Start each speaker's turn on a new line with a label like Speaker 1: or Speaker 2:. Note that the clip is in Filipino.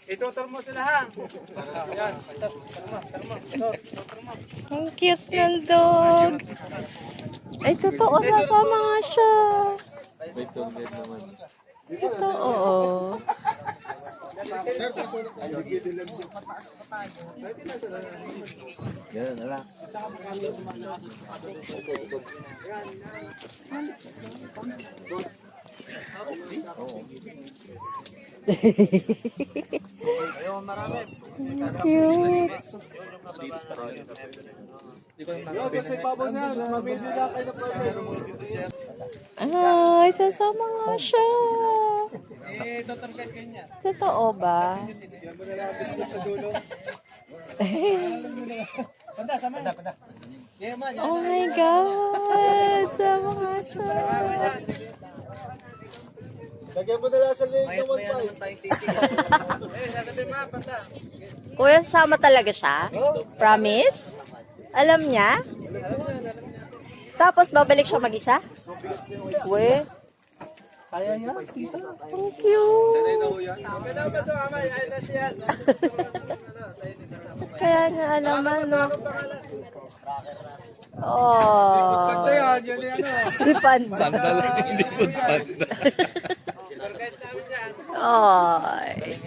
Speaker 1: Itutur mo sila ha. Yan. Tutur mo.
Speaker 2: Ang cute ng dog. Ay, totoo nasama nga siya.
Speaker 3: May tungkol naman.
Speaker 2: Totoo.
Speaker 3: Ganun na lang.
Speaker 2: Cute.
Speaker 1: Kasi pabo na. Mabili na kayo na
Speaker 2: Ay, sasama nga siya.
Speaker 1: tutur ka kanya.
Speaker 2: Totoo ba?
Speaker 1: Yan mo na lang biscuit sa dulo. Panda, sama. Panda. Yan man.
Speaker 2: Oh my God! Sama nga siya.
Speaker 1: Lagyan mo na lang sa link ng 1.5. Sasabi mo, panda.
Speaker 2: Kuya, sasama talaga siya? Promise? Alam niya? Tapos babalik siya mag-isa? We?
Speaker 1: Kaya niya?
Speaker 2: Ang cute. Kaya nga alaman, no? Oh, si Panda.
Speaker 3: Panda lang, hindi po panda.
Speaker 2: Ay.